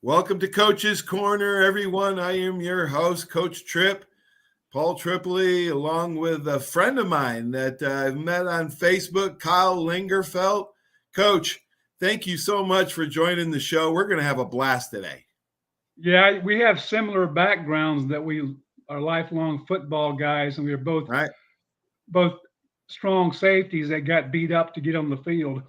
Welcome to Coach's Corner, everyone. I am your host, Coach Tripp, Paul Tripoli, along with a friend of mine that I've met on Facebook, Kyle Lingerfelt. Coach, thank you so much for joining the show. We're going to have a blast today. Yeah, we have similar backgrounds that we are lifelong football guys, and we are both strong safeties that got beat up to get on the field.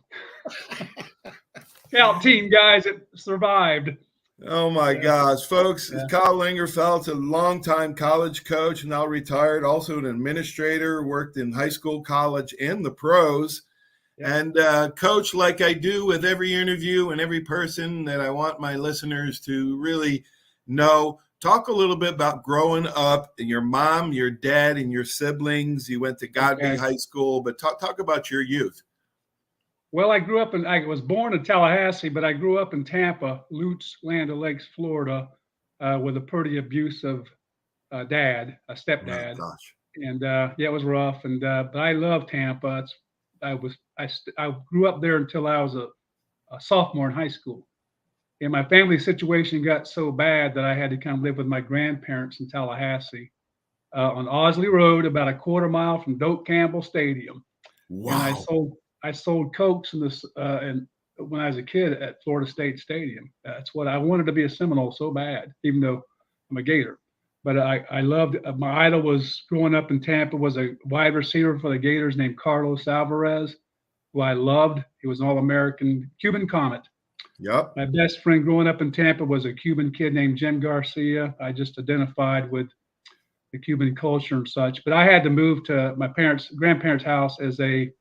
Scout team guys that survived. Oh my gosh, folks. Yeah. Kyle Lingerfelt's a longtime college coach, now retired, also an administrator, worked in high school, college, and the pros. Yeah. And coach, like I do with every interview and every person that I want my listeners to really know, talk a little bit about growing up, your mom, your dad, and your siblings. You went to Godby High School, but talk about your youth. Well, I was born in Tallahassee, but I grew up in Tampa, Lutz, Land O'Lakes, Florida, with a pretty abusive dad, a stepdad. Oh, gosh. And it was rough. And but I love Tampa. I grew up there until I was a sophomore in high school. And my family situation got so bad that I had to kind of live with my grandparents in Tallahassee on Osley Road, about a quarter mile from Doak Campbell Stadium. Wow. And I sold Cokes and when I was a kid at Florida State Stadium. That's what I wanted to be, a Seminole so bad, even though I'm a Gator. But I loved, my idol was growing up in Tampa was a wide receiver for the Gators named Carlos Alvarez, who I loved. He was an All-American Cuban Comet. Yep. My best friend growing up in Tampa was a Cuban kid named Jim Garcia. I just identified with the Cuban culture and such. But I had to move to my grandparents' house as a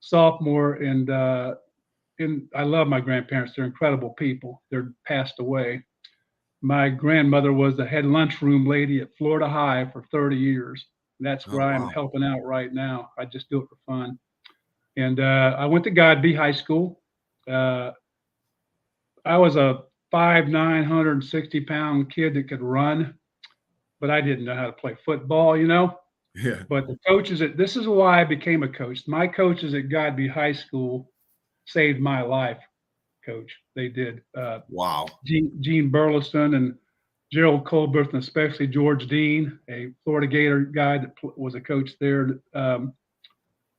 sophomore, and I love my grandparents. They're incredible people. They're passed away. My grandmother was the head lunchroom lady at Florida High for 30 years. That's where I'm helping out right now. I just do it for fun. And I went to Godby High School. I was a 5'9", 160-pound kid that could run, but I didn't know how to play football, Yeah. But the coaches this is why I became a coach. My coaches at Godby High School saved my life, Coach. They did. Wow. Gene Burleson and Gerald Colbert, and especially George Dean, a Florida Gator guy that was a coach there.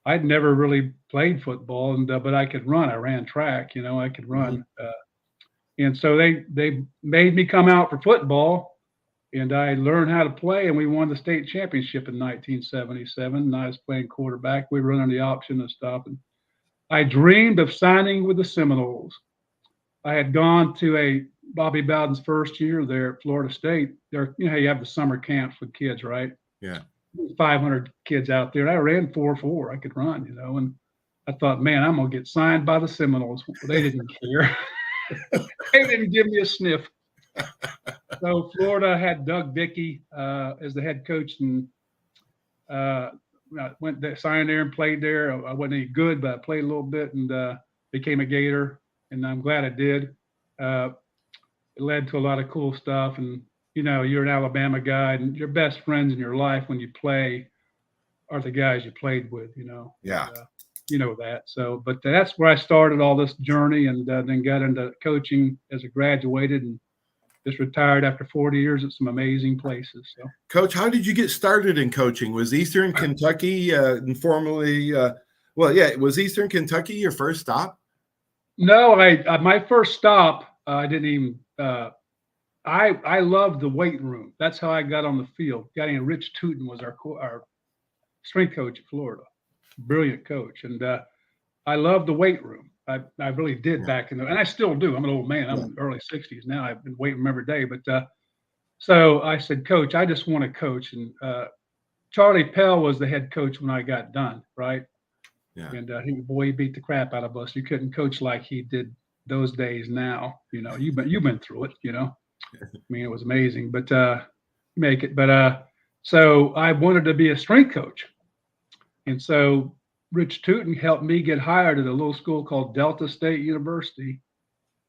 I'd never really played football, but I could run. I ran track, I could run. And so they made me come out for football. And I learned how to play, and we won the state championship in 1977. And I was playing quarterback. We were running the option and stuff. And I dreamed of signing with the Seminoles. I had gone to Bobby Bowden's first year there at Florida State. There, you have the summer camps with kids, right? Yeah. 500 kids out there. And I ran 4.4. I could run, and I thought, man, I'm gonna get signed by the Seminoles. They didn't care. They didn't give me a sniff. So Florida had Doug Dickey as the head coach, and I went there, signed there and played there. I wasn't any good, but I played a little bit and became a Gator, and I'm glad I did. It led to a lot of cool stuff, and you're an Alabama guy, and your best friends in your life when you play are the guys you played with. Yeah. And, that. So, but that's where I started all this journey, and then got into coaching as I graduated, and just retired after 40 years at some amazing places. So, Coach, how did you get started in coaching? Was Eastern Kentucky informally? Was Eastern Kentucky your first stop? No, my first stop, I didn't even. I loved the weight room. That's how I got on the field. Rich Tootin was our strength coach at Florida, brilliant coach, and I loved the weight room. I really did back in and I still do. I'm an old man. I'm in the early 60s now. I've been weighting them every day. But so I said, Coach, I just want to coach. And Charlie Pell was the head coach when I got done, right? Yeah. And he beat the crap out of us. You couldn't coach like he did those days now. You've been through it, I mean, it was amazing. But make it. But so I wanted to be a strength coach. And so Rich Tootin helped me get hired at a little school called Delta State University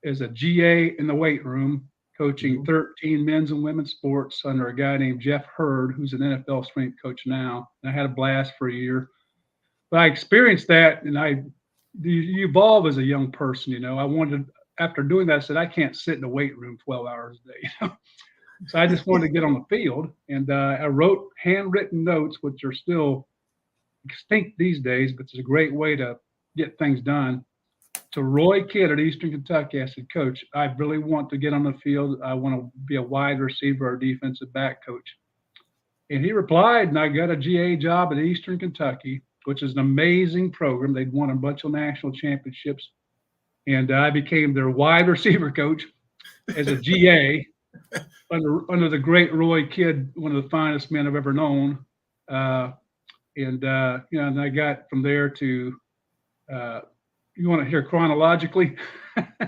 as a GA in the weight room, coaching 13 men's and women's sports under a guy named Jeff Hurd, who's an NFL strength coach now. And I had a blast for a year. But I experienced that, and you evolve as a young person. I wanted after doing that, I said, I can't sit in the weight room 12 hours a day. So I just wanted to get on the field, and I wrote handwritten notes, which are still extinct these days, but it's a great way to get things done. To Roy Kidd at Eastern Kentucky, I said, Coach, I really want to get on the field. I want to be a wide receiver or defensive back coach. And he replied, and I got a GA job at Eastern Kentucky, which is an amazing program. They'd won a bunch of national championships. And I became their wide receiver coach as a GA under the great Roy Kidd, one of the finest men I've ever known. And I got from there to you want to hear chronologically?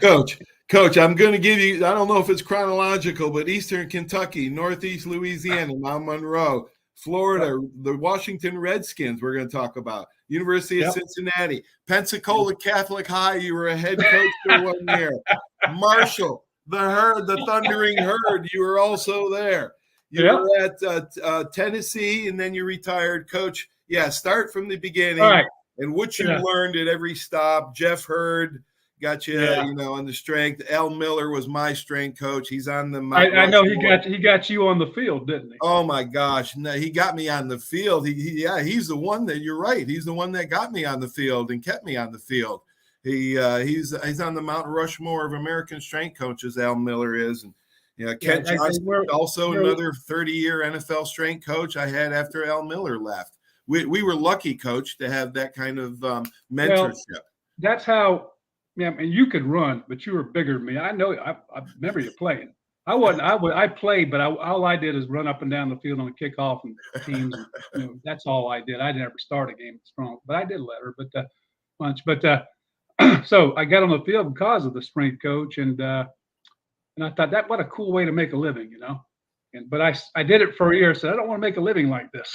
Coach, I'm going to give you, I don't know if it's chronological, but Eastern Kentucky, Northeast Louisiana, Mount Monroe, Florida, the Washington Redskins we're going to talk about, University of Cincinnati, Pensacola Catholic High, you were a head coach for 1 year. Marshall, the Thundering Herd, you were also there. You were at Tennessee, and then you retired. Coach, start from the beginning. All right. And what you learned at every stop. Jeff Hurd got you, on the strength. Al Miller was my strength coach. He's on the Mount I know he got you on the field, didn't he? Oh my gosh, no, he got me on the field. He's the one that, you're right. He's the one that got me on the field and kept me on the field. He's on the Mount Rushmore of American strength coaches. Al Miller is, and Kent Johnson, also another 30-year NFL strength coach I had after Al Miller left. We were lucky, Coach, to have that kind of mentorship. Well, that's how. Yeah, and you could run, but you were bigger than me. I know. I remember you playing. I wasn't. I played, but all I did is run up and down the field on the kickoff and teams. And, that's all I did. I never start a game strong, but I did let her. But lunch. But so I got on the field because of the strength coach, and I thought that what a cool way to make a living, but I did it for a year. So I don't want to make a living like this.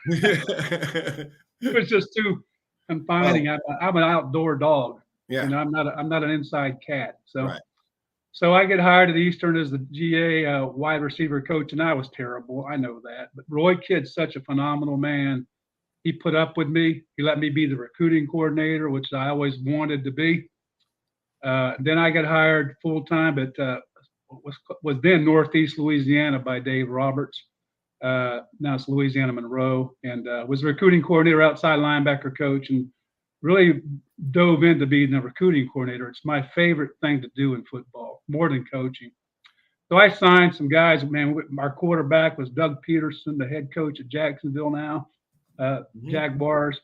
It was just too confining. I'm an outdoor dog, and I'm not an inside cat. So I get hired at Eastern as the GA wide receiver coach, and I was terrible. I know that, but Roy Kidd's such a phenomenal man. He put up with me. He let me be the recruiting coordinator, which I always wanted to be. Then I got hired full time at was then Northeast Louisiana by Dave Roberts. Now it's Louisiana Monroe, and was a recruiting coordinator, outside linebacker coach, and really dove into being a recruiting coordinator. It's my favorite thing to do in football, more than coaching. So I signed some guys. Man, our quarterback was Doug Peterson, the head coach at Jacksonville now, Jaguars.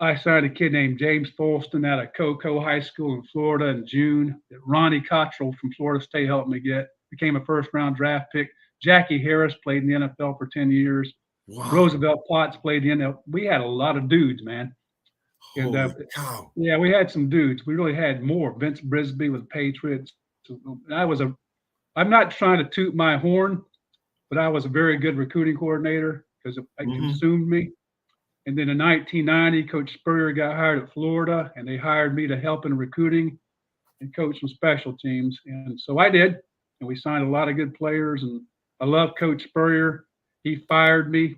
I signed a kid named James Folston out of Cocoa High School in Florida in June. Ronnie Cottrell from Florida State helped me get. Became a first-round draft pick. Jackie Harris played in the NFL for 10 years. Wow. Roosevelt Potts played in the NFL. We had a lot of dudes, man. Holy cow. Yeah, we had some dudes. We really had more. Vince Brisby with the Patriots. I'm not trying to toot my horn, but I was a very good recruiting coordinator because it consumed me. And then in 1990, Coach Spurrier got hired at Florida, and they hired me to help in recruiting and coach some special teams. And so I did, and we signed a lot of good players. And I love Coach Spurrier. He fired me,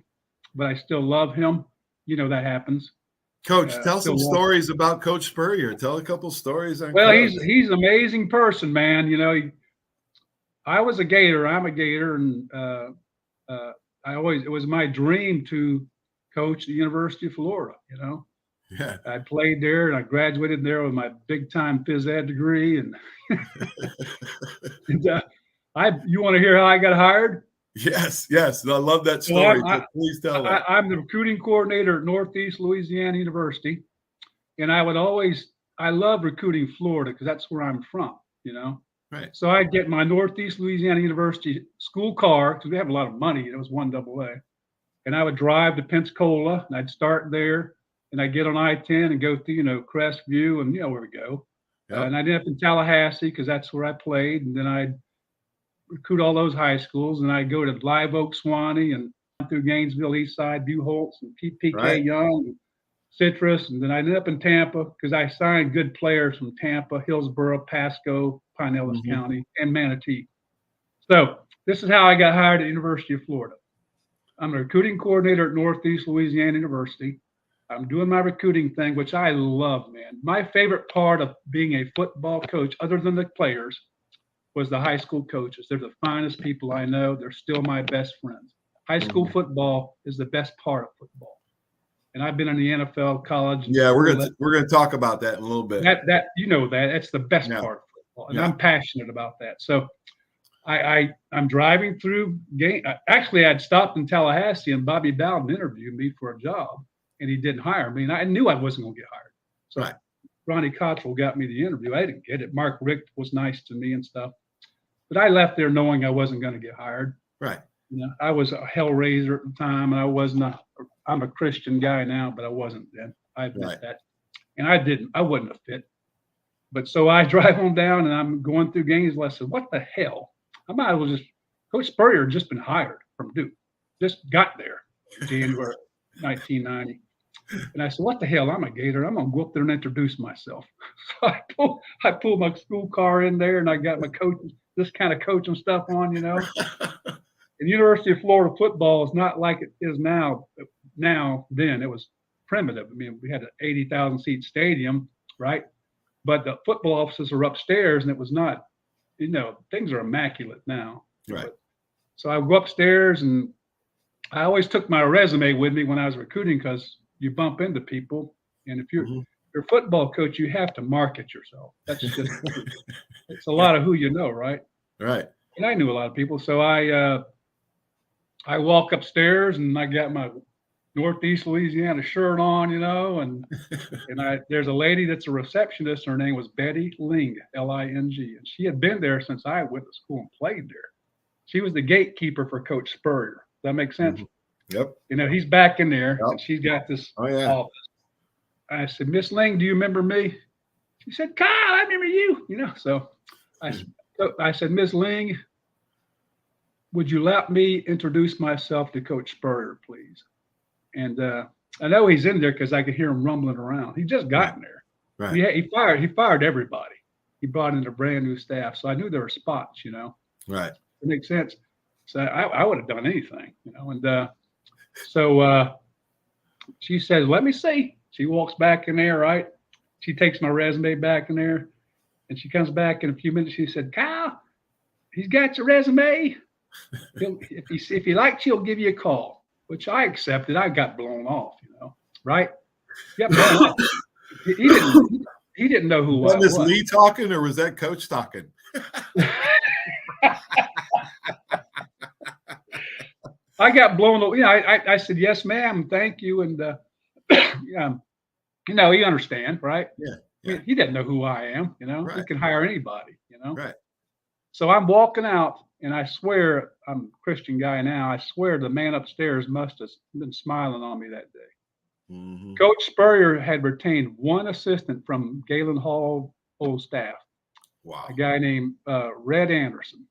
but I still love him. That happens. Coach, tell some stories about Coach Spurrier. Tell a couple stories on Well, Coach. he's an amazing person, man. I was a Gator. I'm a Gator, and it was my dream to coach the University of Florida. Yeah. I played there, and I graduated there with my big-time phys ed degree. And, you want to hear how I got hired? Yes. I love that story. Please tell us. I'm the recruiting coordinator at Northeast Louisiana University, and I love recruiting Florida because that's where I'm from, Right. So I'd get my Northeast Louisiana University school car, because we have a lot of money. It was 1 AA. And I would drive to Pensacola, and I'd start there, and I'd get on I-10 and go through, Crestview, and where we go. Yep. And I'd end up in Tallahassee because that's where I played. And then I'd recruit all those high schools, and I'd go to Live Oak, Swanee, and through Gainesville, Eastside, Buchholz, and PK Young, and Citrus. And then I ended up in Tampa because I signed good players from Tampa, Hillsborough, Pasco, Pinellas County, and Manatee. So this is how I got hired at the University of Florida. I'm a recruiting coordinator at Northeast Louisiana University. I'm doing my recruiting thing, which I love, man. My favorite part of being a football coach, other than the players, was the high school coaches. They're the finest people I know. They're still my best friends. High school football is the best part of football. And I've been in the NFL, college. Yeah, we're gonna talk about that in a little bit. That you know that's the best part of football, and I'm passionate about that. So I'm driving through game. Actually, I'd stopped in Tallahassee, and Bobby Bowden interviewed me for a job, and he didn't hire me, and I knew I wasn't going to get hired. So Ronnie Cottrell got me the interview. I didn't get it. Mark Richt was nice to me and stuff, but I left there knowing I wasn't going to get hired. Right. You know, I was a hellraiser at the time, and I was not. I'm a Christian guy now, but I wasn't then. I admit that, and I wasn't a fit. But so I drive on down, and I'm going through Gainesville. I said, "What the hell? I might as well just." Coach Spurrier had just been hired from Duke, just got there in January 1990, and I said, "What the hell? I'm a Gator. I'm gonna go up there and introduce myself." So I pulled my school car in there, and I got my this kind of coaching stuff on, you know. And University of Florida football is not like it is now. Then it was primitive. I mean, we had an 80,000 seat stadium, right? But the football offices are upstairs, and it was not. You know, things are immaculate now. Right. But, so I go upstairs, and I always took my resume with me when I was recruiting because you bump into people, and if you're a football coach, you have to market yourself. That's just it's a lot of who you know, right? Right. And I knew a lot of people, so I walk upstairs, and I got my Northeast Louisiana shirt on, you know, and there's a lady that's a receptionist. Her name was Betty Ling, L-I-N-G, and she had been there since I went to school and played there. She was the gatekeeper for Coach Spurrier. Does that make sense? Yep. You know, he's back in there, and she's got this office. I said, "Miss Ling, do you remember me?" She said, "Kyle, I remember you." You know, so I said, "Miss Ling, would you let me introduce myself to Coach Spurrier, please?" And I know he's in there because I could hear him rumbling around. He just got in there. Right. He fired everybody. He brought in a brand new staff, so I knew there were spots. You know. Right. It makes sense. So I would have done anything, you know. And so she says, "Let me see." She walks back in there, right? She takes my resume back in there, and she comes back in a few minutes. She said, "Kyle, he's got your resume. If he likes you, he'll give you a call." Which I accepted. I got blown off, you know, right? Got blown off. He didn't know who I was. Was Lee talking, or was that Coach talking? I got blown off. You know, I said, "Yes, ma'am, thank you," and you know, he understand, right? Yeah. He didn't know who I am, you know. He can hire anybody, you know. Right. So I'm walking out, and I swear, I'm a Christian guy now. I swear the man upstairs must have been smiling on me that day. Coach Spurrier had retained one assistant from Galen Hall old staff. Wow. A guy named Red Anderson,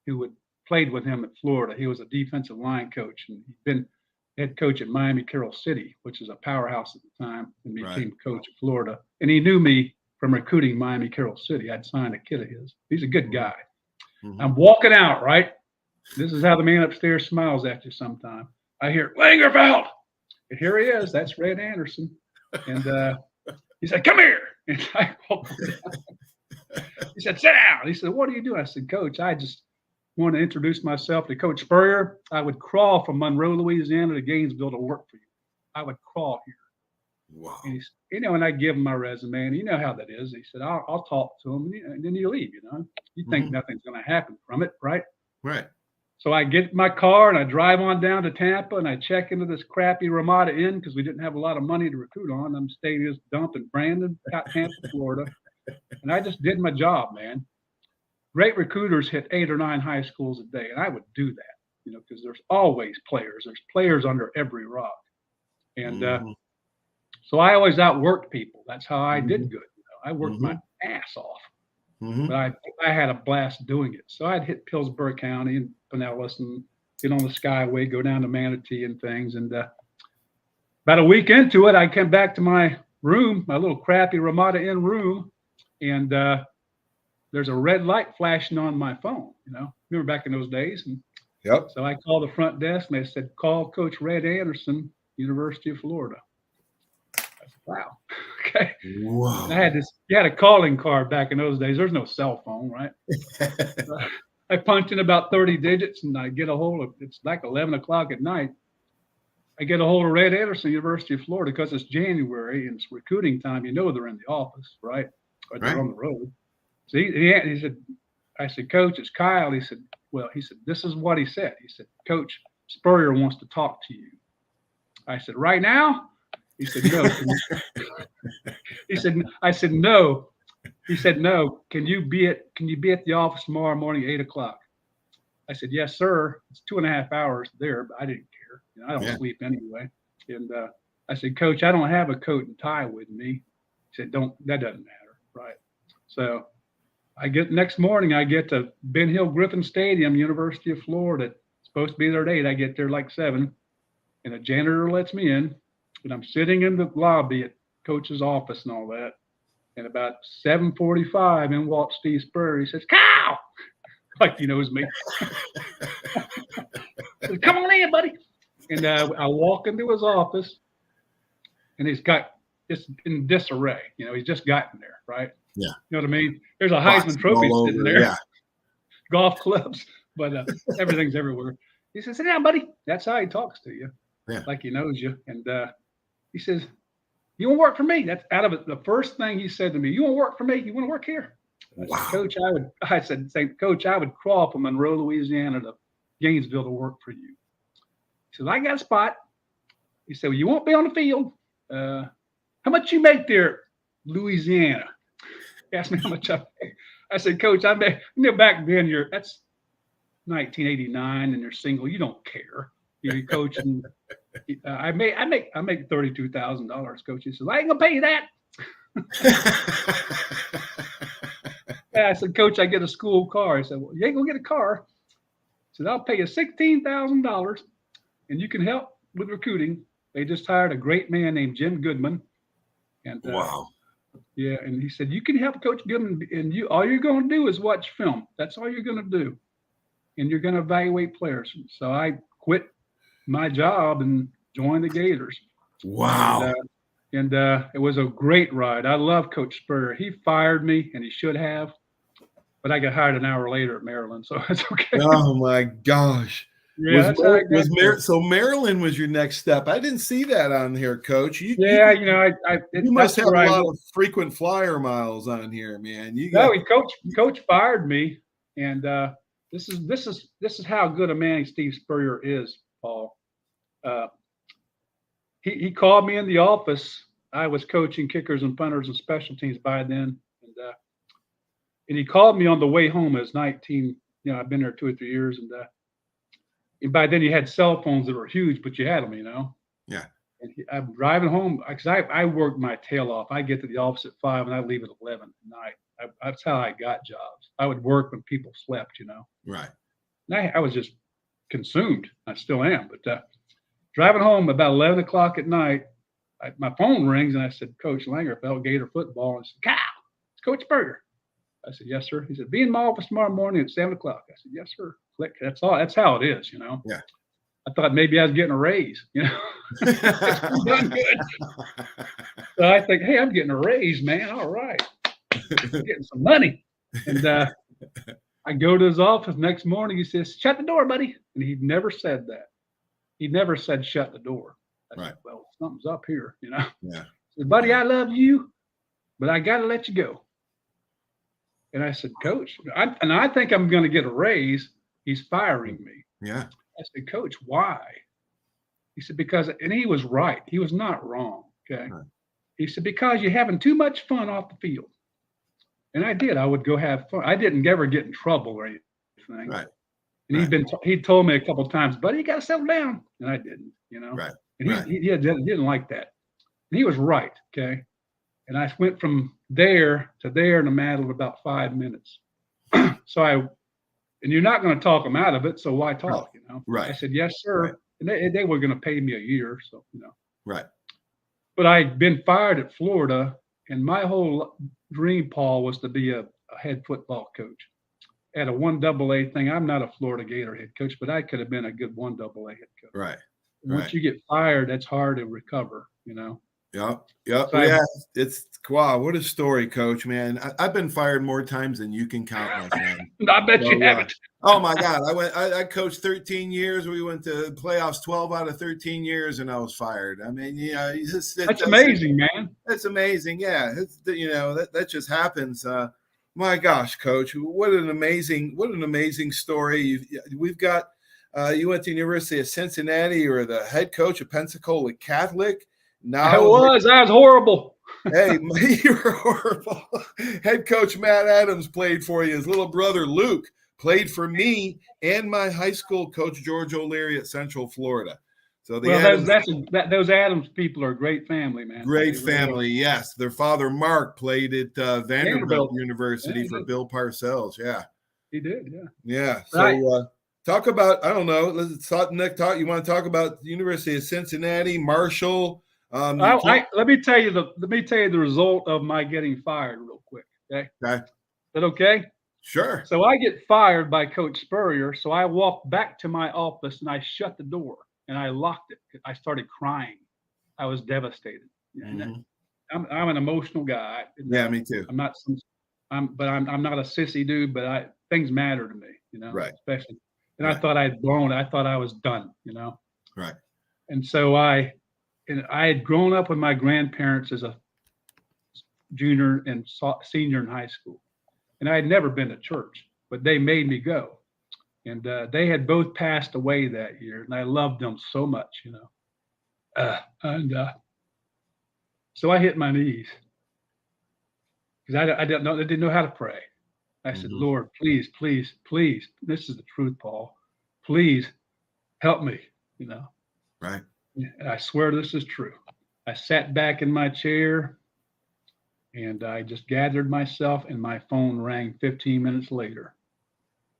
who had played with him at Florida. He was a defensive line coach, and he'd been head coach at Miami Carroll City, which is a powerhouse at the time, and became coach at Florida. And he knew me from recruiting Miami Carroll City. I'd signed a kid of his. He's a good guy. I'm walking out, right? This is how the man upstairs smiles at you sometime. I hear, "Lingerfelt!" And here he is. That's Red Anderson. And he said, "Come here." And I walked down. He said, "Sit down." He said, "What are you doing?" I said, "Coach, I just want to introduce myself to Coach Spurrier. I would crawl from Monroe, Louisiana to Gainesville to work for you. I would crawl here." Wow. And he's, you know, and I give him my resume, and you know how that is. He said, I'll talk to him, and then you leave, you know. You think nothing's going to happen from it, right? Right. So I get in my car, and I drive on down to Tampa, and I check into this crappy Ramada Inn because we didn't have a lot of money to recruit on. I'm staying in this dump in Brandon, Tampa, Florida. And I just did my job, man. Great recruiters hit 8 or 9 high schools a day, and I would do that, you know, because there's always players. There's players under every rock. And so I always outworked people. That's how I did good. You know, I worked my ass off. But I had a blast doing it. So I'd hit Pillsbury County and Pinellas and get on the Skyway, go down to Manatee and things. And about a week into it, I came back to my room, my little crappy Ramada Inn room, and there's a red light flashing on my phone. You know, remember back in those days? And so I called the front desk, and they said, "Call Coach Red Anderson, University of Florida." Wow. Okay. Whoa. And I had you had a calling card back in those days. There's no cell phone, right? I punch in about 30 digits and I get a hold of, it's like 11 o'clock at night. I get a hold of Red Anderson, University of Florida, because it's January and it's recruiting time. You know, they're in the office, right? Or they're on the road. So he said, I said, Coach, it's Kyle. He said, well, he said, this is what he said. He said, Coach Spurrier wants to talk to you. I said, right now? He said, no. I said, no. He said, no. Can you be at the office tomorrow morning at 8 o'clock? I said, yes, sir. It's 2.5 hours there, but I didn't care. You know, I don't sleep anyway. And I said, Coach, I don't have a coat and tie with me. He said, that doesn't matter. Right. So next morning, I get to Ben Hill Griffin Stadium, University of Florida. It's supposed to be there at 8. I get there like 7, and a janitor lets me in, and I'm sitting in the lobby at Coach's office and all that. And about 7:45, in walks Steve Spurrier. He says, Kyle! Like he knows me. Says, come on in, buddy. And I walk into his office, and he's got just in disarray. You know, he's just gotten there, right? Yeah. You know what I mean? There's a Heisman Trophy sitting there. Yeah. Golf clubs, but everything's everywhere. He says, sit down, buddy. That's how he talks to you. Yeah. Like he knows you. And he says, you want to work for me? That's out of it. The first thing he said to me, you want to work for me? You want to work here? Wow. Coach, Coach, I would crawl from Monroe, Louisiana to Gainesville to work for you. He says, I got a spot. He said, well, you won't be on the field. How much you make there, Louisiana? He asked me how much I pay. I said, Coach, I make, back then that's 1989 and you're single. You don't care. You're coaching. I make $32,000, Coach. He says, I ain't gonna pay you that. I said, Coach, I get a school car. He said, well, you ain't gonna get a car. He said, I'll pay you $16,000 and you can help with recruiting. They just hired a great man named Jim Goodman. And wow. Yeah, and he said, you can help Coach Goodman, and all you're going to do is watch film. That's all you're going to do. And you're going to evaluate players. So I quit my job and joined the Gators. Wow. And it was a great ride. I love Coach Spurrier. He fired me, and he should have. But I got hired an hour later at Maryland, so it's okay. Oh, my gosh. Yeah, so Maryland was your next step. I didn't see that on here, Coach. You must have a lot of frequent flyer miles on here, man. Coach fired me, and this is how good a man Steve Spurrier is, Paul. He called me in the office. I was coaching kickers and punters and special teams by then, and he called me on the way home. It was 19. You know, I've been there 2 or 3 years, and by then you had cell phones that were huge, but you had them, you know? Yeah. And I'm driving home because I worked my tail off. I get to the office at 5 and I leave at 11 at night. That's how I got jobs. I would work when people slept, you know? Right. And I was just consumed. I still am. But driving home about 11 o'clock at night, my phone rings and I said, Coach Lingerfelt, Gator football. And I said, Kyle, it's Coach Spurrier. I said, yes, sir. He said, be in my office tomorrow morning at 7 o'clock. I said, yes, sir. Click. That's all. That's how it is, you know? Yeah. I thought maybe I was getting a raise, you know? It's done good. So I think, hey, I'm getting a raise, man. All right. I'm getting some money. And I go to his office next morning. He says, shut the door, buddy. And he never said that. He never said shut the door. I said, well, something's up here, you know? Yeah. He said, buddy, I love you, but I got to let you go. And I said, Coach, I think I'm going to get a raise. He's firing me. Yeah. I said, Coach, why? He said, because, and he was right. He was not wrong. Okay. Right. He said, because you're having too much fun off the field. And I did. I would go have fun. I didn't ever get in trouble or anything. Right. And he told me a couple of times, buddy, you got to settle down. And I didn't, you know. Right. And he didn't like that. And he was right. Okay. And I went from there to there in a matter of about 5 minutes. And you're not going to talk them out of it, so why talk, you know? Right. I said, yes, sir. Right. And they were going to pay me a year, so, you know. Right. But I'd been fired at Florida, and my whole dream, Paul, was to be a head football coach. At a 1AA thing, I'm not a Florida Gator head coach, but I could have been a good 1AA head coach. Right. Once you get fired, that's hard to recover, you know. Yep. Yep. So Yeah. It's wow. What a story, Coach, man. I've been fired more times than you can count, my friend. I bet you So, haven't. oh my God. I coached 13 years. We went to playoffs 12 out of 13 years and I was fired. I mean, That's amazing, man. That's amazing. Yeah. That just happens. My gosh, Coach, what an amazing story. We've got, you went to the University of Cincinnati, or the head coach of Pensacola Catholic. I was horrible. Hey, you were horrible. Head coach Matt Adams played for you. His little brother Luke played for me and my high school coach George O'Leary at Central Florida. So those Adams people are a great family, man. Great family, yes. Their father Mark played at Vanderbilt University for Bill Parcells. Yeah, he did. Yeah, yeah. So talk about, I don't know. Let's talk. Nick, you want to talk about the University of Cincinnati, Marshall? Let me tell you the result of my getting fired real quick. Okay. Okay. Is that okay? Sure. So I get fired by Coach Spurrier. So I walked back to my office and I shut the door and I locked it. I started crying. I was devastated. Mm-hmm. I'm an emotional guy. Yeah, me too. I'm not a sissy dude, but things matter to me, Right. Especially. And right. I thought I'd blown it. I thought I was done, Right. And so I had grown up with my grandparents as a junior and senior in high school. And I had never been to church, but they made me go. And they had both passed away that year. And I loved them so much, So I hit my knees because I didn't know how to pray. I said, Lord, please, please, please. This is the truth, Paul. Please help me, Right. And I swear this is true. I sat back in my chair and I just gathered myself, and my phone rang 15 minutes later.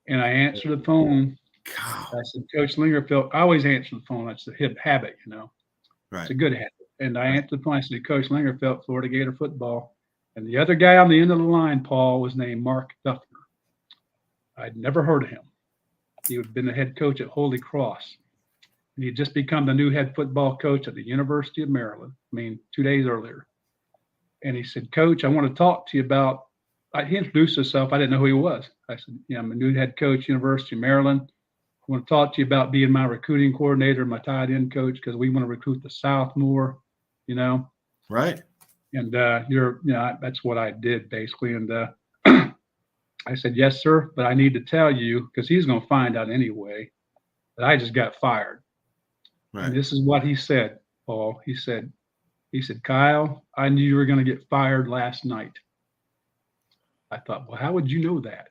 And I answered the phone. God. I said, Coach Lingerfelt, I always answer the phone. It's a habit, Right. It's a good habit. And I answered the phone. I said, Coach Lingerfelt, Florida Gator football. And the other guy on the end of the line, Paul, was named Mark Duffner. I'd never heard of him. He had been the head coach at Holy Cross. And he'd just become the new head football coach at the University of Maryland, 2 days earlier. And he said, Coach, I want to talk to you about, he introduced himself. I didn't know who he was. I said, yeah, I'm a new head coach, University of Maryland. I want to talk to you about being my recruiting coordinator, my tight end coach, because we want to recruit the South more, Right. And that's what I did basically. And I said, yes, sir, but I need to tell you, because he's going to find out anyway, that I just got fired. Right. And this is what he said, Paul. He said, Kyle, I knew you were going to get fired last night. I thought, well, how would you know that?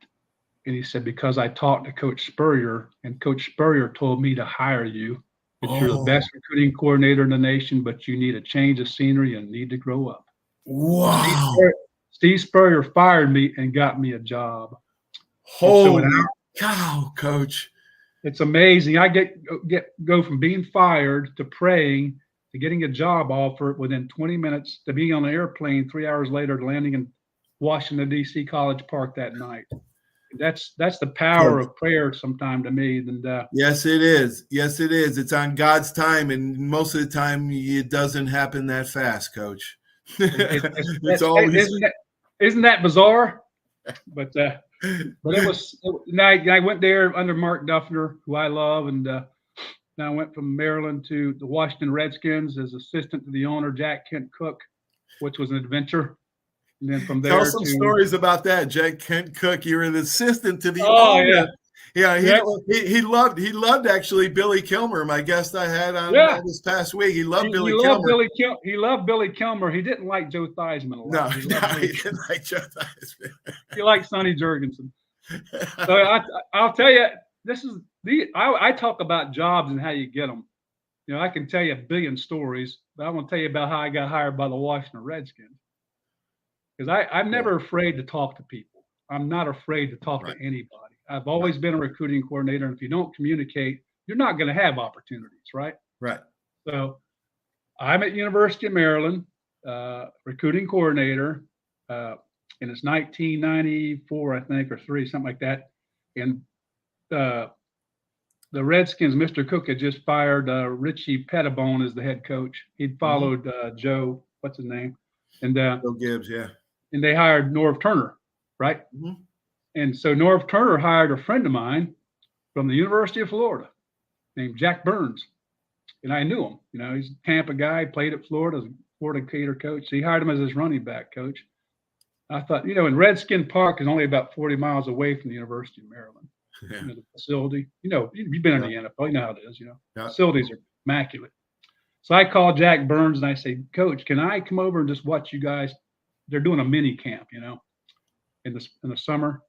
And he said, because I talked to Coach Spurrier, and Coach Spurrier told me to hire you. That you're the best recruiting coordinator in the nation, but you need a change of scenery and need to grow up. Wow. Steve Spurrier fired me and got me a job. Holy cow, Coach. It's amazing. I go from being fired to praying to getting a job offer within 20 minutes to being on an airplane 3 hours later to landing in Washington, D.C. College Park that night. That's the power of prayer sometime to me. And yes, it is. Yes, it is. It's on God's time, and most of the time it doesn't happen that fast, Coach. It's always isn't that bizarre? But it was. I went there under Mark Duffner, who I love, and now I went from Maryland to the Washington Redskins as assistant to the owner, Jack Kent Cook, which was an adventure. And then from there, tell some stories about that, Jack Kent Cook. You were an assistant to the owner. Yeah. He loved actually Billy Kilmer, my guest I had on this past week. He loved Billy Kilmer. He loved Billy Kilmer. He didn't like Joe Theismann a lot. No, he didn't like Joe Theismann. He liked Sonny Jurgensen. So I'll tell you, I talk about jobs and how you get them. I can tell you a billion stories, but I want to tell you about how I got hired by the Washington Redskins. Because I'm never afraid to talk to people. I'm not afraid to talk to anybody. I've always been a recruiting coordinator, and if you don't communicate, you're not going to have opportunities, right? Right. So I'm at University of Maryland, recruiting coordinator, and it's 1994, I think, or 3, something like that. And the Redskins, Mr. Cook had just fired Richie Pettibone as the head coach. He'd followed Joe what's his name? And Bill Gibbs, yeah. And they hired Norv Turner, right? Mm-hmm. And so Norv Turner hired a friend of mine from the University of Florida named Jack Burns. And I knew him. You know, he's a Tampa guy, played at Florida, as a Florida Gator coach. So he hired him as his running back coach. I thought, you know, and Redskin Park is only about 40 miles away from the University of Maryland. Yeah. You know, the facility. You know, you've been in the NFL. You know how it is, you know. Yeah. Facilities are immaculate. So I called Jack Burns and I say, Coach, can I come over and just watch you guys? They're doing a mini camp, you know, in the summer.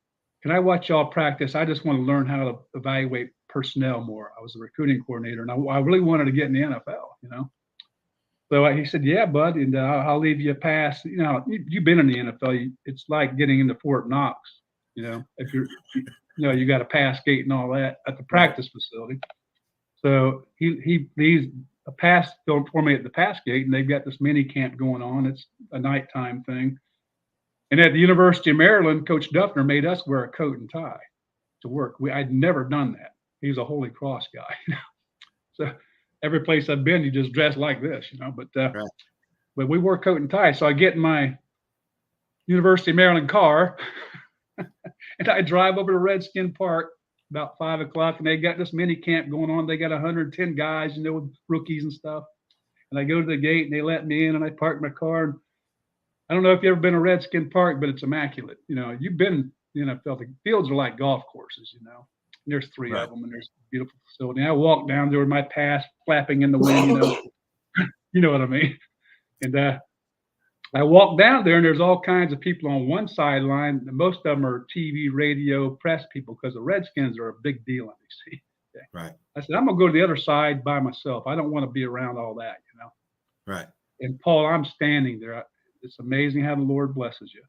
Can I watch y'all practice? I just want to learn how to evaluate personnel more. I was a recruiting coordinator, and I really wanted to get in the NFL, you know. So he said, yeah, bud, and I'll leave you a pass. You know, you've been in the NFL. It's like getting into Fort Knox, you know, if you you got a pass gate and all that at the practice facility. So he leaves a pass for me at the pass gate, and they've got this mini camp going on. It's a nighttime thing. And at the University of Maryland, Coach Duffner made us wear a coat and tie to work. I'd never done that. He was a Holy Cross guy. You know? So every place I've been, you just dress like this, you know. But right. But we wore coat and tie. So I get in my University of Maryland car, and I drive over to Redskin Park about 5 o'clock, and they got this mini camp going on. They got 110 guys, you know, with rookies and stuff. And I go to the gate, and they let me in, and I park my car. And I don't know if you've ever been to Redskin Park, but it's immaculate. You know, you've been, you know, the fields are like golf courses, you know. And there's 3 right. of them, and there's a beautiful facility. And I walk down there with my pass flapping in the wind, you know. You know what I mean? And I walk down there, and there's all kinds of people on one sideline. Most of them are TV, radio, press people, because the Redskins are a big deal in DC. Okay. Right. I said, I'm going to go to the other side by myself. I don't want to be around all that, you know. Right. And Paul, I'm standing there. It's amazing how the Lord blesses you.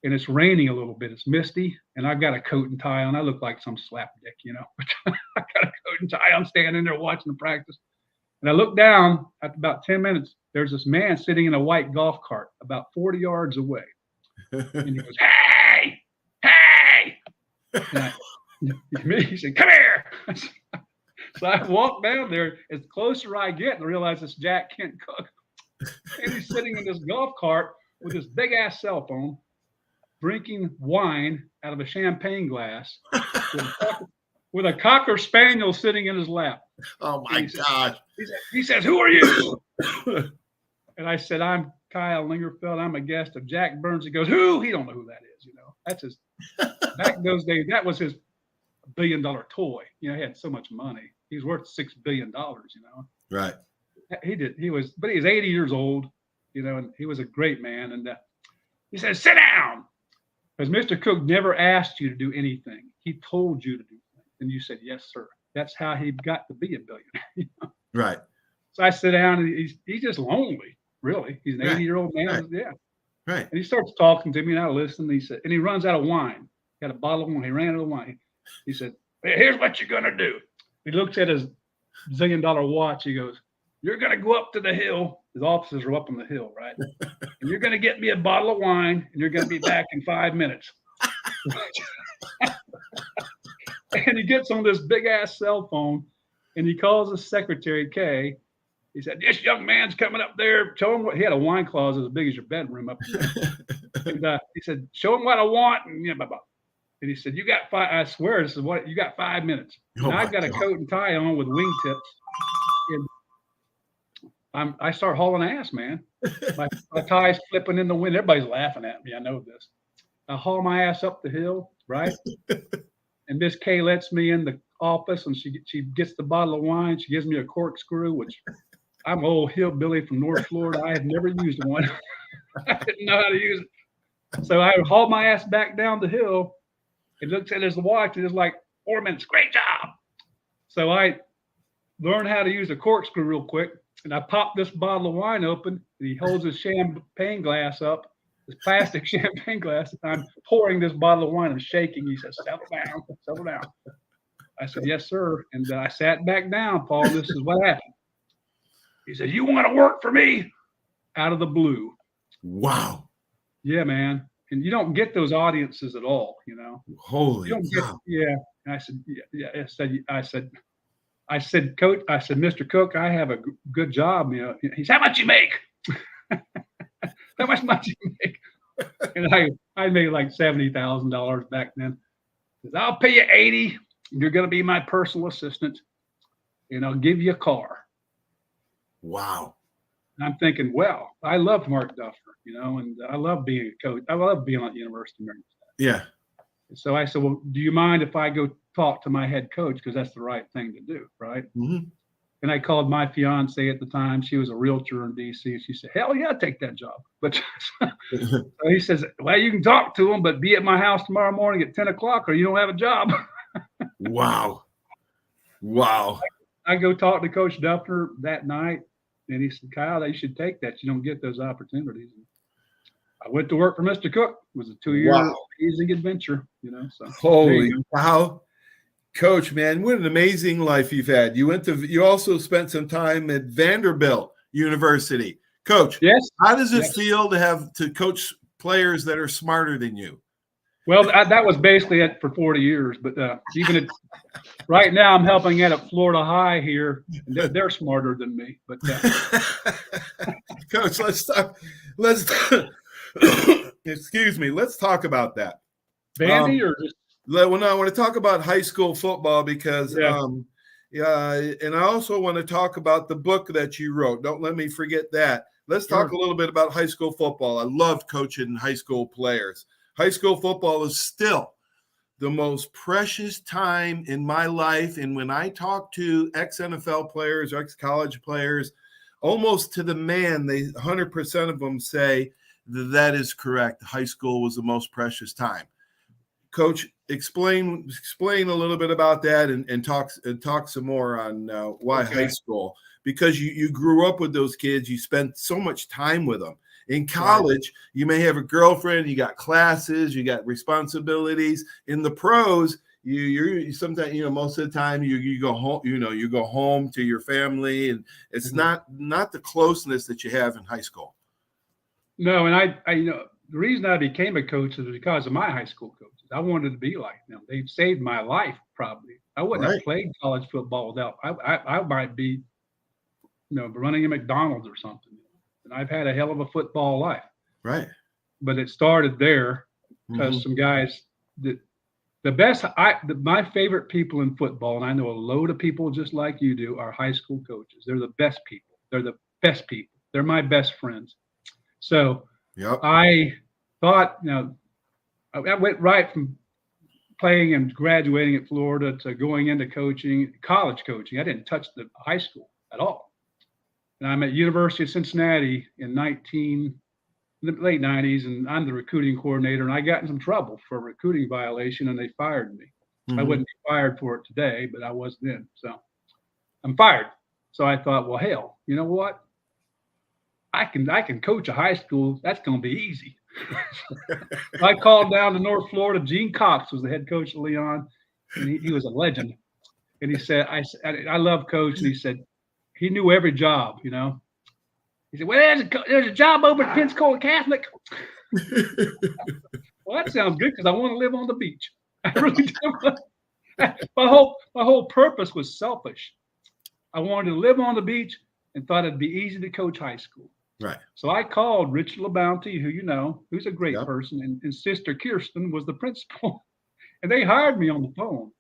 And it's raining a little bit. It's misty, and I've got a coat and tie on. I look like some slapdick, you know. I got a coat and tie. I'm standing there watching the practice. And I look down after about 10 minutes. There's this man sitting in a white golf cart about 40 yards away. And he goes, hey, hey. And he said, come here. So I walk down there. As closer I get, and I realize it's Jack Kent Cook. And he's sitting in this golf cart with this big-ass cell phone, drinking wine out of a champagne glass with a Cocker Spaniel sitting in his lap. Oh, my God. He says, who are you? And I said, I'm Kyle Lingerfelt. I'm a guest of Jack Burns. He goes, who? He don't know who that is, you know. That's his – back in those days, that was his billion-dollar toy. You know, he had so much money. He was worth $6 billion, you know. Right. He was 80 years old, you know, and he was a great man. And he said, sit down. Because Mr. Cook never asked you to do anything. He told you to do things. And you said, yes, sir. That's how he got to be a billionaire. You know? Right. So I sit down, and he's just lonely, really. He's an 80-year-old man. Right. Yeah. Right. And he starts talking to me, and I listen. And he runs out of wine. He had a bottle of wine. He ran out of wine. He said, hey, here's what you're going to do. He looks at his $1 zillion watch. He goes, you're going to go up to the hill. His offices are up on the hill, right? And you're going to get me a bottle of wine, and you're going to be back in 5 minutes. And he gets on this big-ass cell phone, and he calls his secretary, Kay. He said, this young man's coming up there. Show him what – he had a wine closet as big as your bedroom up there. And he said, show him what I want. And, blah, blah. And he said, you got 5 – I swear, this is what – you got 5 minutes. And I've got a coat and tie on with wingtips. And I start hauling ass, man. My tie's flipping in the wind. Everybody's laughing at me. I know this. I haul my ass up the hill, right? And Miss Kay lets me in the office, and she gets the bottle of wine. She gives me a corkscrew, which I'm an old hillbilly from North Florida. I had never used one. I didn't know how to use it. So I haul my ass back down the hill. It looks at his watch, and it's like 4 minutes. Great job. So I learned how to use a corkscrew real quick. And I popped this bottle of wine open, and he holds his champagne glass up, this plastic champagne glass. And I'm pouring this bottle of wine and shaking. He says, settle down, settle down. I said, yes, sir. And I sat back down, Paul. This is what happened. He said, you want to work for me? Out of the blue. Wow. Yeah, man. And you don't get those audiences at all, you know. Holy cow. Yeah. And I said, I said, Coach, Mr. Cook, I have a good job. You know, he said, how much you make? How much money you make? And I made like $70,000 back then. He says, I'll pay you 80. You're going to be my personal assistant, and I'll give you a car. Wow. And I'm thinking, well, I love Mark Duffer, and I love being a coach. I love being at the University of Maryland. Yeah. So I said, well, do you mind if I go talk to my head coach? Because that's the right thing to do, right? Mm-hmm. And I called my fiance at the time. She was a realtor in D.C. She said, hell yeah, take that job. But so he says, well, you can talk to him, but be at my house tomorrow morning at 10 o'clock or you don't have a job. Wow. Wow. I go talk to Coach Duffner that night, and he said, Kyle, you should take that. You don't get those opportunities. And I went to work for Mr. Cook. It was a 2-year amazing adventure, So holy cow. Coach, man, what an amazing life you've had. You also spent some time at Vanderbilt University. Coach, yes. How does it feel to coach players that are smarter than you? Well, that was basically it for 40 years. But even right now, I'm helping out at Florida High here. They're smarter than me. But Coach, excuse me. Let's talk about that. Vandy or just. Well, no, I want to talk about high school football because, and I also want to talk about the book that you wrote. Don't let me forget that. Let's talk a little bit about high school football. I love coaching high school players. High school football is still the most precious time in my life. And when I talk to ex-NFL players, ex-college players, almost to the man, 100% of them say that is correct. High school was the most precious time. Coach, explain a little bit about that and talk some more on why high school, because you grew up with those kids. You spent so much time with them. In college, you may have a girlfriend, you got classes, you got responsibilities. In the pros, you sometimes, most of the time you go home, you go home to your family, and it's not the closeness that you have in high school. No, and I the reason I became a coach is because of my high school coaches. I wanted to be like them. They saved my life, probably. I wouldn't have played college football without. I might be, running a McDonald's or something. And I've had a hell of a football life. Right. But it started there because some guys that my favorite people in football, and I know a load of people just like you do, are high school coaches. They're the best people. They're my best friends. So I thought, I went right from playing and graduating at Florida to going into coaching, college coaching. I didn't touch the high school at all. And I'm at University of Cincinnati in the late 90s, and I'm the recruiting coordinator. And I got in some trouble for a recruiting violation, and they fired me. I wouldn't be fired for it today, but I was then. So I'm fired. So I thought, well, hell, you know what? I can coach a high school. That's going to be easy. I called down to North Florida. Gene Cox was the head coach of Leon, and he was a legend. And he said, I love coach. And he said, he knew every job, He said, well, there's a job over at Pensacola Catholic. Well, that sounds good because I want to live on the beach. I really do. My whole purpose was selfish. I wanted to live on the beach and thought it'd be easy to coach high school. Right. So I called Richard LaBounty, who's a great person, and Sister Kirsten was the principal, and they hired me on the phone.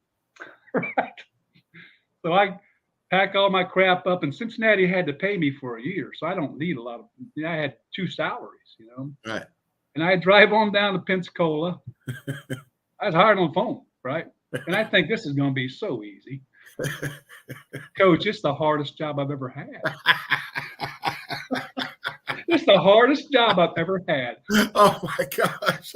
Right. So I pack all my crap up, and Cincinnati had to pay me for a year, so I don't need a lot of. I had 2 salaries, Right. And I drive on down to Pensacola. I was hired on the phone, right? And I think this is going to be so easy. Coach, it's the hardest job I've ever had. It's the hardest job I've ever had. Oh my gosh.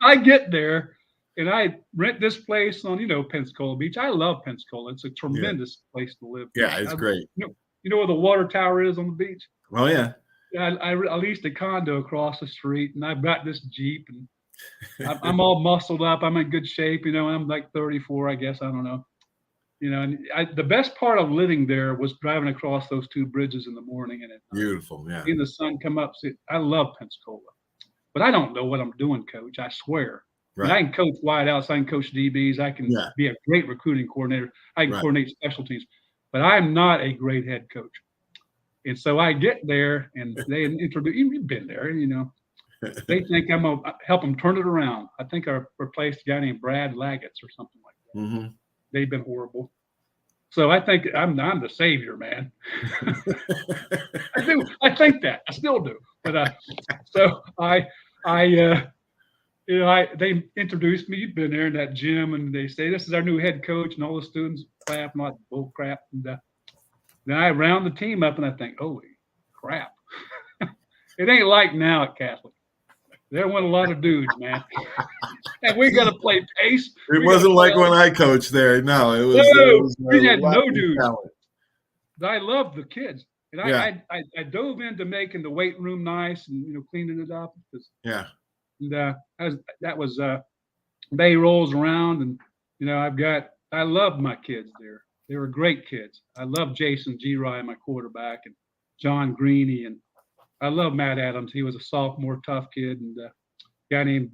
I get there and I rent this place on, Pensacola Beach. I love Pensacola. It's a tremendous place to live. Yeah, it's great. You know where the water tower is on the beach? Oh yeah. I leased a condo across the street, and I've got this Jeep, and I'm all muscled up. I'm in good shape. I'm like 34, I guess. I don't know. And the best part of living there was driving across those 2 bridges in the morning and at night. Beautiful, yeah. Seeing the sun come up. I love Pensacola, but I don't know what I'm doing, Coach. I swear. Right. I can coach wideouts. I can coach DBs. I can be a great recruiting coordinator. I can coordinate special teams, but I'm not a great head coach. And so I get there, and they introduce. You've been there, you know. They think I'm gonna help them turn it around. I think I replaced a guy named Brad Laggett or something like that. Mm-hmm. They've been horrible. So I think I'm the savior, man. I do. I think that. I still do. But so they introduced me. You've been there in that gym, and they say this is our new head coach, and all the students laugh, not bull crap. And then I round the team up, and I think, holy crap! It ain't like now at Catholic. There went a lot of dudes, man. And we got to play pace. It wasn't like when I coached there. No, it was. We had no dudes. I loved the kids, and I dove into making the weight room nice and cleaning it up. And that was Bay rolls around, and I loved my kids there. They were great kids. I loved Jason G. Rye, my quarterback, and John Greeny, and I love Matt Adams. He was a sophomore, tough kid, and a guy named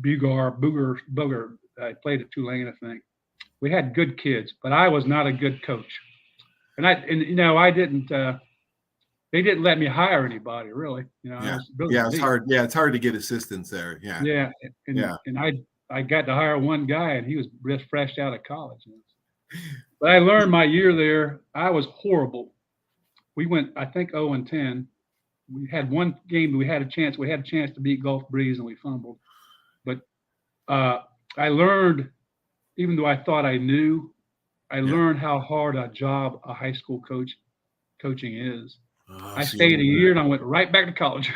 Booger. I played at Tulane, I think. We had good kids, but I was not a good coach, and I didn't. They didn't let me hire anybody, really. It's hard. Yeah, it's hard to get assistants there. Yeah. And I got to hire one guy, and he was just fresh out of college. But I learned my year there. I was horrible. We went, I think, 0-10. We had one game. We had a chance to beat Gulf Breeze, and we fumbled. But I learned, even though I thought I knew, I learned how hard a job a high school coaching is. I stayed a year, and I went right back to college.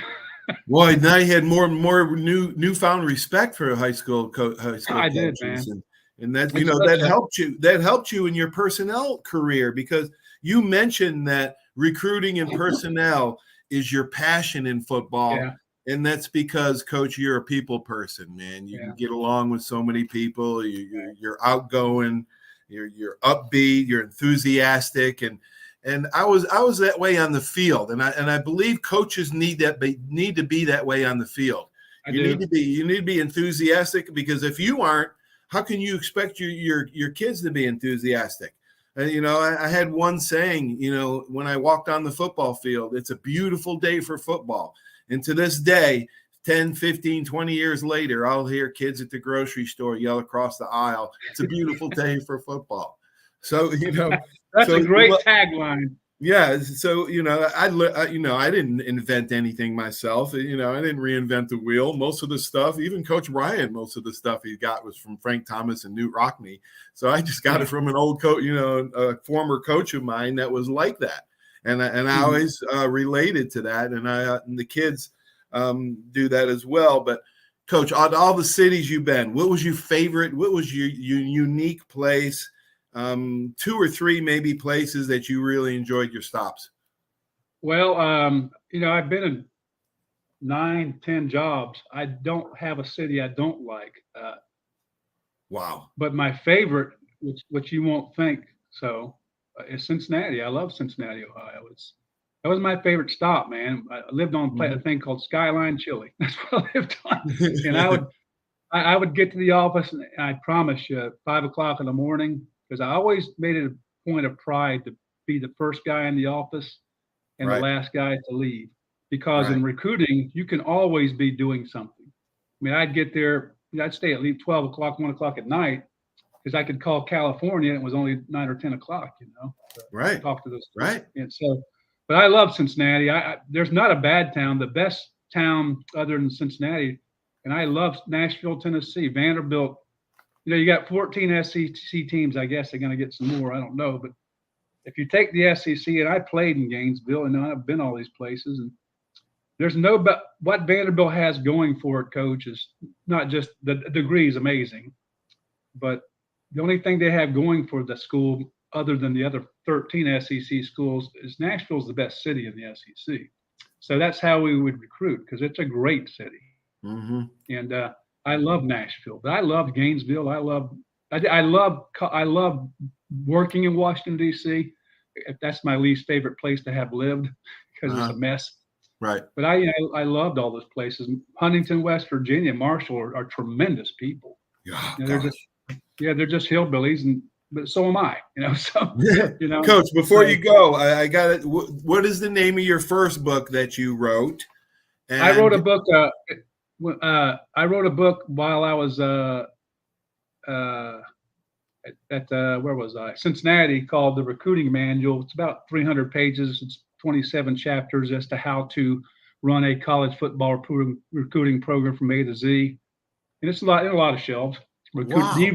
Boy, now you had more newfound respect for high school coaches. I did, man. And that that helped you. That helped you in your personnel career, because you mentioned that recruiting and personnel is your passion in football. Yeah. And that's because, Coach, you're a people person, man. You can get along with so many people. You're outgoing. You're upbeat. You're enthusiastic, and I was that way on the field, and I believe coaches need to be that way on the field. You need to be enthusiastic, because if you aren't, how can you expect your kids to be enthusiastic? I had one saying, when I walked on the football field, it's a beautiful day for football. And to this day, 10, 15, 20 years later, I'll hear kids at the grocery store yell across the aisle, it's a beautiful day for football. So, that's a great tagline. Yeah. So, I didn't invent anything myself. I didn't reinvent the wheel. Most of the stuff, even Coach Ryan, most of the stuff he got was from Frank Thomas and Newt Rockne. So I just got it from an old coach, a former coach of mine that was like that. And I always related to that. And the kids do that as well. But Coach, all the cities you've been, what was your favorite? What was your unique place? 2 or 3 maybe places that you really enjoyed your stops? Well, I've been in 9, 10 jobs. I don't have a city I don't like. Wow. But my favorite, which you won't think so, is Cincinnati. I love Cincinnati, Ohio. That was my favorite stop, man. I lived on a thing called Skyline Chili. That's what I lived on. And I would get to the office, and I promise you, 5 o'clock in the morning, because I always made it a point of pride to be the first guy in the office and the last guy to leave. Because in recruiting, you can always be doing something. I mean, I'd get there, I'd stay at least 12 o'clock, 1 o'clock at night, because I could call California, and it was only 9 or 10 o'clock, to talk to those people. Right. And so, but I love Cincinnati. There's not a bad town. The best town other than Cincinnati, and I love Nashville, Tennessee, Vanderbilt. You got 14 SEC teams. I guess they're going to get some more. I don't know. But if you take the SEC, and I played in Gainesville, and I've been all these places, and there's what Vanderbilt has going for it, Coach, is not just the degree is amazing, but the only thing they have going for the school, other than the other 13 SEC schools, is Nashville's the best city in the SEC. So that's how we would recruit, because it's a great city. Mm-hmm. And I love Nashville, but I love Gainesville. I love working in Washington, D.C. That's my least favorite place to have lived, because it's a mess. Right. But I loved all those places. Huntington, West Virginia, Marshall are tremendous people. Yeah, they're just hillbillies, and but so am I. So Coach, before you go, I got it. What is the name of your first book that you wrote? And I wrote a book. I wrote a book while I was at where was I? Cincinnati, called The Recruiting Manual. It's about 300 pages. It's 27 chapters as to how to run a college football recruiting program from A to Z. And it's a lot of shelves. Wow. The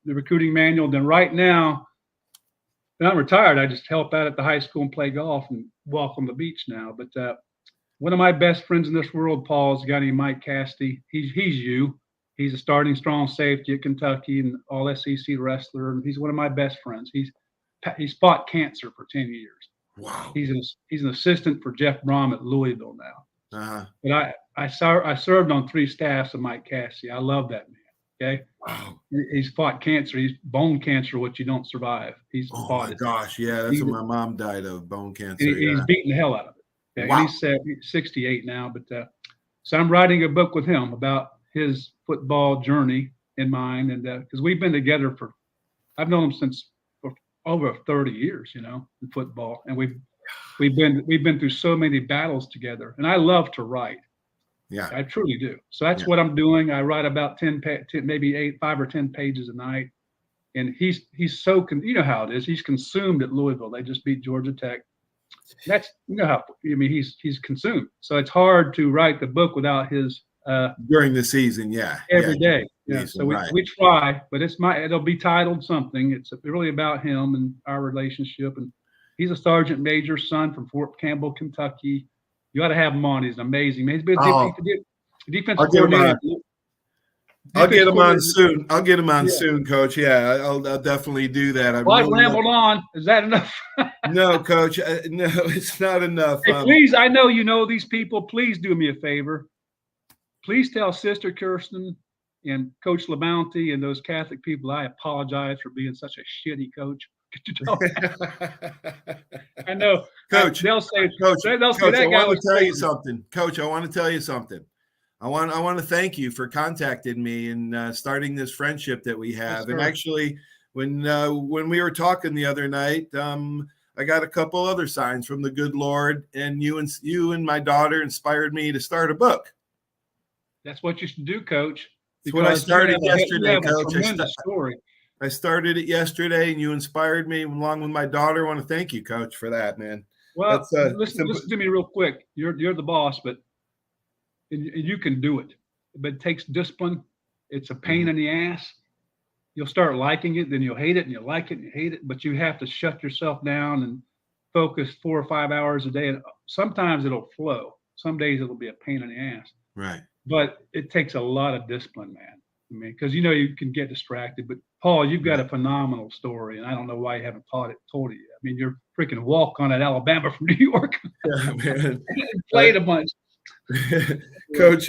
recruiting manual. Then right now, when I'm retired, I just help out at the high school and play golf and walk on the beach now. But one of my best friends in this world, Paul, is a guy named Mike Cassidy. He's you. He's a starting strong safety at Kentucky and all SEC wrestler. And he's one of my best friends. He's fought cancer for 10 years. Wow. He's an assistant for Jeff Brom at Louisville now. Uh-huh. But I served on 3 staffs of Mike Cassidy. I love that man. Okay. Wow. He's fought cancer. He's bone cancer, which you don't survive. He's fought it. Gosh. Yeah. That's what my mom died of, bone cancer. He's beaten the hell out of it. Okay? Wow. And he's 68 now. But so I'm writing a book with him about his football journey in mine. And because we've been together I've known him since for over 30 years, in football. And we've been through so many battles together. And I love to write. Yeah, I truly do. So that's what I'm doing. I write about 5 or 10 pages a night, and he's so you know how it is. He's consumed at Louisville. They just beat Georgia Tech. That's how he's consumed. So it's hard to write the book without his during the season. Yeah, every day. Yeah. Season, So we try, but it'll be titled something. It's really about him and our relationship. And he's a sergeant major's son from Fort Campbell, Kentucky. You ought to have him on. He's amazing. He's been defensive coordinator. I'll get him on soon. I'll get him on soon, Coach. Yeah, I'll definitely do that. I've rambled on. Is that enough? No, Coach. No, it's not enough. Hey, please, I know you know these people. Please do me a favor. Please tell Sister Kirsten and Coach LaBounty and those Catholic people I apologize for being such a shitty coach. Could you tell I know, Coach. They'll say, Coach, I want to tell you something. Coach, I want to tell you something. I want to thank you for contacting me and starting this friendship that we have. And actually, when we were talking the other night, I got a couple other signs from the good Lord, and you and my daughter inspired me to start a book. That's what you should do, Coach. That's what I started yesterday, Coach. Story. I started it yesterday, and you inspired me along with my daughter. I want to thank you, Coach, for that, man. Well, listen to me real quick. You're the boss, but you can do it. But it takes discipline. It's a pain in the ass. You'll start liking it, then you'll hate it, and you'll like it, and you hate it. But you have to shut yourself down and focus 4 or 5 hours a day. And sometimes it'll flow. Some days it'll be a pain in the ass. Right. But it takes a lot of discipline, man. I mean, because you can get distracted. But Paul, you've got a phenomenal story, and I don't know why you haven't told it yet. I mean, you're freaking walk on at Alabama from New York. Yeah, man. Played a bunch. Coach,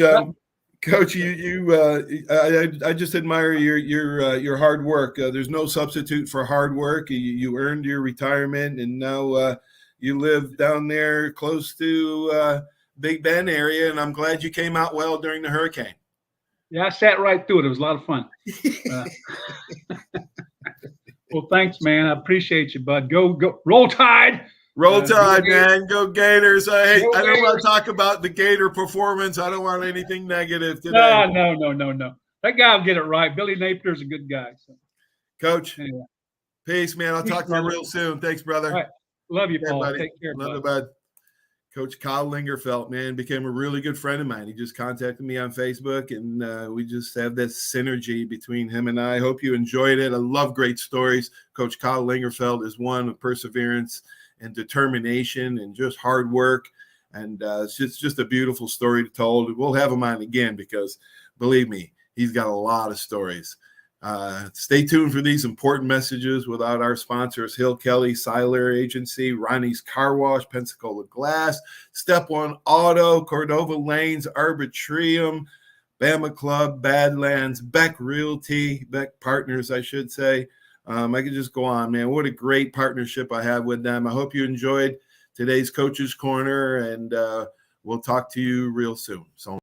Coach, I just admire your hard work. There's no substitute for hard work. You earned your retirement, and now you live down there close to Big Bend area, and I'm glad you came out well during the hurricane. Yeah, I sat right through it. It was a lot of fun. Well, thanks, man. I appreciate you, bud. Go, Roll Tide. Roll Tide, man. Go Gators. I Go don't Gators. want to talk about the Gator performance. I don't want anything negative today. No. That guy will get it right. Billy Napier's a good guy. So. Coach, anyway. Peace, man. I'll talk to you real soon. Thanks, brother. All right. Love you, Paul. Buddy. Take care, Love you, bud. Coach Kyle Lingerfelt, man, became a really good friend of mine. He just contacted me on Facebook, and we just have this synergy between him and I. Hope you enjoyed it. I love great stories. Coach Kyle Lingerfelt is one of perseverance and determination and just hard work. And it's just a beautiful story told. We'll have him on again because, believe me, he's got a lot of stories. Stay tuned for these important messages without our sponsors, Hill Kelly, Siler Agency, Ronnie's Car Wash, Pensacola Glass, Step One Auto, Cordova Lanes, Arbitrium, Bama Club, Badlands, Beck Realty, Beck Partners, I should say. I could just go on, man. What a great partnership I have with them. I hope you enjoyed today's Coach's Corner, and we'll talk to you real soon. So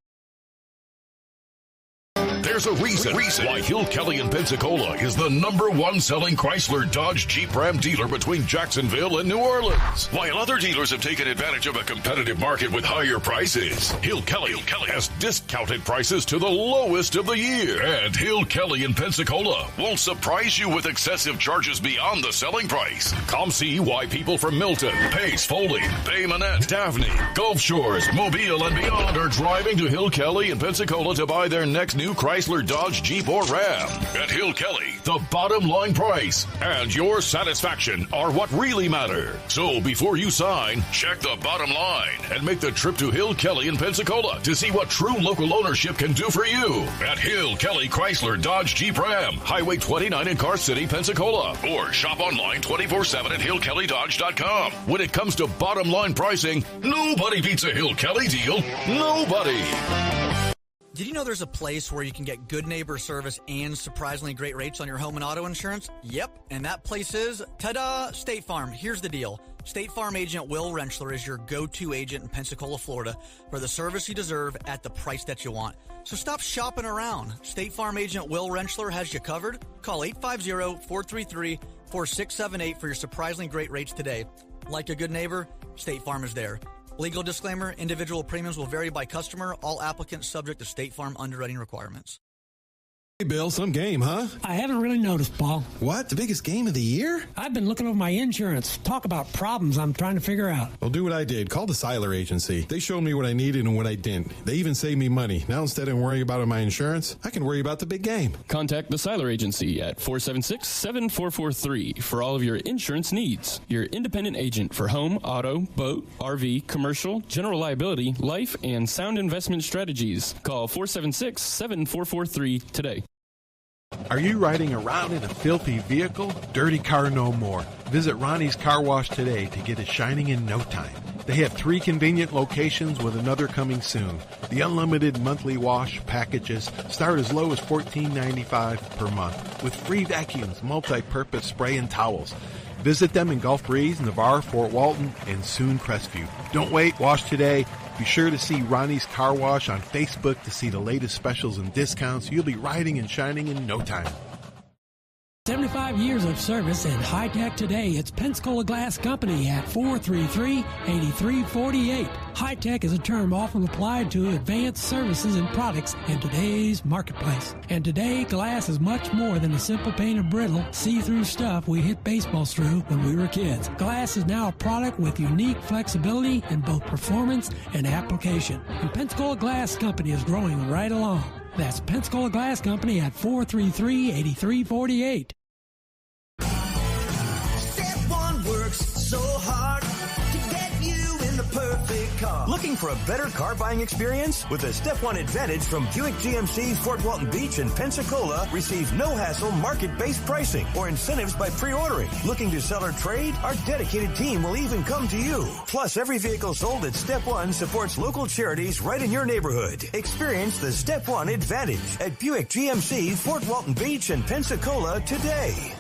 There's a reason why Hill Kelly in Pensacola is the #1 selling Chrysler Dodge Jeep Ram dealer between Jacksonville and New Orleans. While other dealers have taken advantage of a competitive market with higher prices, Hill Kelly has discounted prices to the lowest of the year. And Hill Kelly in Pensacola won't surprise you with excessive charges beyond the selling price. Come see why people from Milton, Pace, Foley, Bay Minette, Daphne, Gulf Shores, Mobile, and beyond are driving to Hill Kelly in Pensacola to buy their next new Chrysler, Dodge, Jeep, or Ram. At Hill Kelly, the bottom line price and your satisfaction are what really matter. So before you sign, check the bottom line and make the trip to Hill Kelly in Pensacola to see what true local ownership can do for you. At Hill Kelly Chrysler, Dodge, Jeep, Ram, Highway 29 in Car City, Pensacola. Or shop online 24/7 at hillkellydodge.com. When it comes to bottom line pricing, nobody beats a Hill Kelly deal. Nobody. Did you know there's a place where you can get good neighbor service and surprisingly great rates on your home and auto insurance? Yep, and that place is, ta-da, State Farm. Here's the deal. State Farm agent Will Rentschler is your go-to agent in Pensacola, Florida for the service you deserve at the price that you want. So stop shopping around. State Farm agent Will Rentschler has you covered. Call 850-433-4678 for your surprisingly great rates today. Like a good neighbor, State Farm is there. Legal disclaimer, individual premiums will vary by customer. All applicants subject to State Farm underwriting requirements. Hey, Bill, some game, huh? I haven't really noticed, Paul. What? The biggest game of the year? I've been looking over my insurance. Talk about problems I'm trying to figure out. Well, do what I did. Call the Seiler Agency. They showed me what I needed and what I didn't. They even saved me money. Now, instead of worrying about my insurance, I can worry about the big game. Contact the Seiler Agency at 476-7443 for all of your insurance needs. Your independent agent for home, auto, boat, RV, commercial, general liability, life, and sound investment strategies. Call 476-7443 today. Are you riding around in a filthy vehicle? Dirty car no more. Visit Ronnie's Car Wash today to get it shining in no time. They have 3 convenient locations with another coming soon. The unlimited monthly wash packages start as low as $14.95 per month with free vacuums, multi-purpose spray, and towels. Visit them in Gulf Breeze, Navarre, Fort Walton, and soon Crestview. Don't wait, wash today. Be sure to see Ronnie's Car Wash on Facebook to see the latest specials and discounts. You'll be riding and shining in no time. 75 years of service and high-tech today. It's Pensacola Glass Company at 433-8348. High-tech is a term often applied to advanced services and products in today's marketplace. And today, glass is much more than the simple painted brittle, see-through stuff we hit baseballs through when we were kids. Glass is now a product with unique flexibility in both performance and application. And Pensacola Glass Company is growing right along. That's Pensacola Glass Company at 433-8348. Step One works so hard to get you in the perfect car. Looking for a better car buying experience? With the Step One Advantage from Buick GMC Fort Walton Beach in Pensacola, receive no-hassle market-based pricing or incentives by pre-ordering. Looking to sell or trade? Our dedicated team will even come to you. Plus, every vehicle sold at Step One supports local charities right in your neighborhood. Experience the Step One Advantage at Buick GMC Fort Walton Beach in Pensacola today.